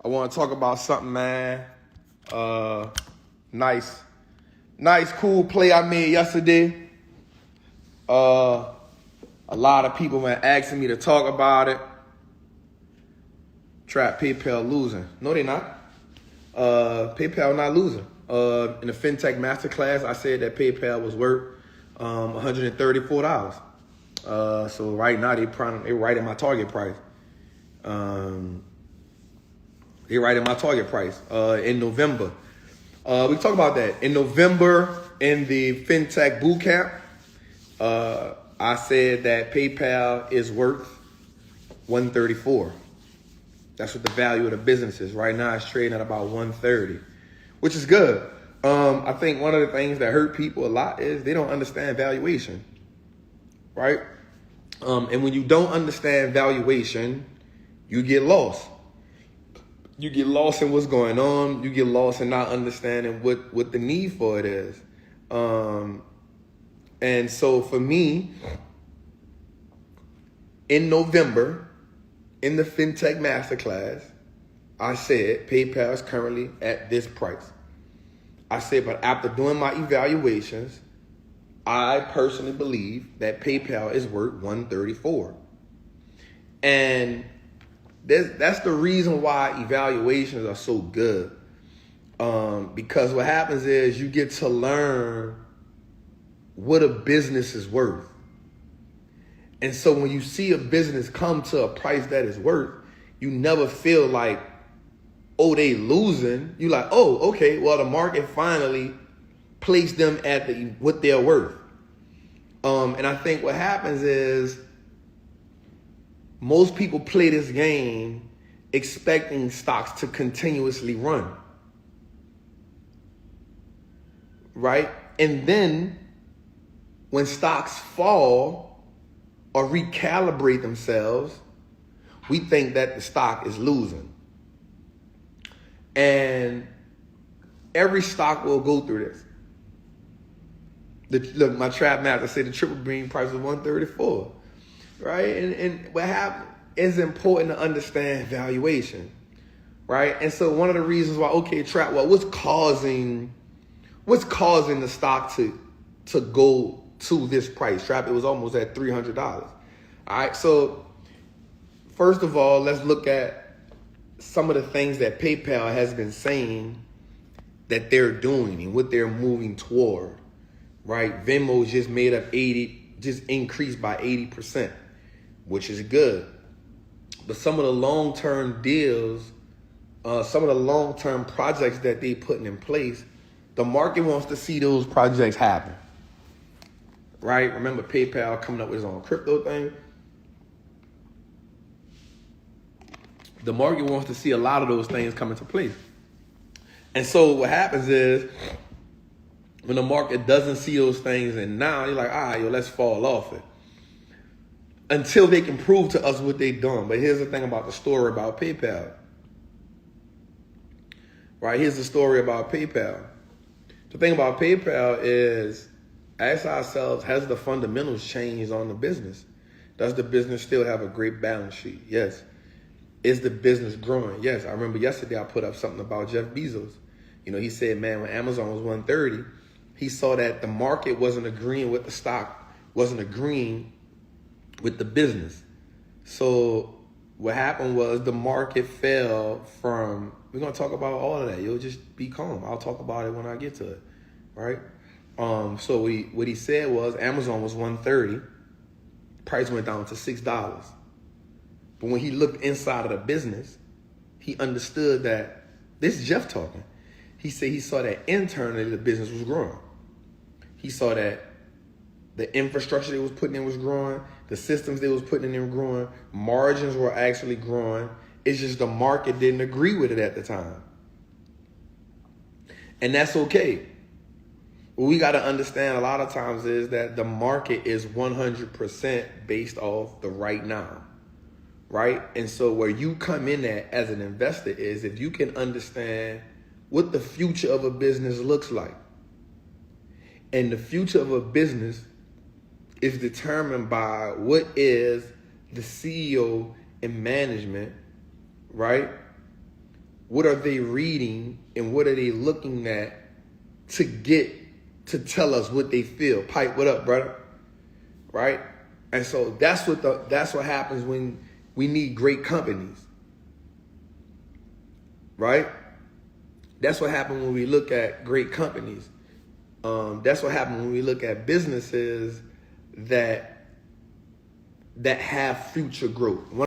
I want to talk about something, man. Nice, cool play I made yesterday. A lot of people been asking me to talk about it. Trap PayPal losing. No, they not. PayPal not losing. In the FinTech Masterclass, I said that PayPal was worth $134. So right now they right at my target price. They right at my target price in November. We talk about that. In November, in the FinTech Bootcamp, I said that PayPal is worth $134. That's what the value of the business is. Right now, it's trading at about $130, which is good. I think one of the things that hurt people a lot is they don't understand valuation, right? And when you don't understand valuation, you get lost. You get lost in what's going on. You get lost in not understanding what the need for it is. And so for me, in November, in the FinTech Masterclass, I said PayPal is currently at this price. I said, but after doing my evaluations, I personally believe that PayPal is worth $134. And that's the reason why evaluations are so good. Because what happens is you get to learn what a business is worth. And so when you see a business come to a price that is worth, you never feel like, oh, they losing. You like, oh, okay, well, the market finally placed them at what they're worth. And I think what happens is most people play this game expecting stocks to continuously run, right? And then when stocks fall or recalibrate themselves, we think that the stock is losing. And every stock will go through this. Look, my trap master said the triple beam price was $134, right? And what happened is important to understand valuation, right? And so one of the reasons why, okay, trap, well, what's causing the stock to go to this price? Trap, it was almost at $300. All right, so first of all, let's look at some of the things that PayPal has been saying that they're doing and what they're moving toward, right? Venmo just increased by 80%, which is good. But some of the long-term deals, some of the long-term projects that they putting in place, the market wants to see those projects happen, right? Remember PayPal coming up with its own crypto thing? The market wants to see a lot of those things come into place. And so what happens is when the market doesn't see those things, and now you're like, all right, let's fall off it until they can prove to us what they've done. But here's the thing about the story about PayPal, right? Here's the story about PayPal. The thing about PayPal is, ask ourselves, has the fundamentals changed on the business? Does the business still have a great balance sheet? Yes. Is the business growing? Yes. I remember yesterday I put up something about Jeff Bezos. You know, he said, man, when Amazon was $130, he saw that the market wasn't agreeing with the stock, wasn't agreeing with the business. So what happened was the market fell from, we're going to talk about all of that. You'll just be calm. I'll talk about it when I get to it, right? So what he said was Amazon was $130, price went down to $6. But when he looked inside of the business, he understood that, this is Jeff talking. He said he saw that internally the business was growing. He saw that the infrastructure they was putting in was growing. The systems they was putting in were growing. Margins were actually growing. It's just the market didn't agree with it at the time. And that's okay. What we got to understand a lot of times is that the market is 100% based off the right now. Right? And so where you come in at as an investor is if you can understand what the future of a business looks like. And the future of a business is determined by what is the CEO and management, right? what are they reading and what are they looking at to get to tell us what they feel. Pipe, what up, brother? Right? And so that's what happens when we need great companies. Right? That's what happens when we look at great companies. That's what happens when we look at businesses that have future growth.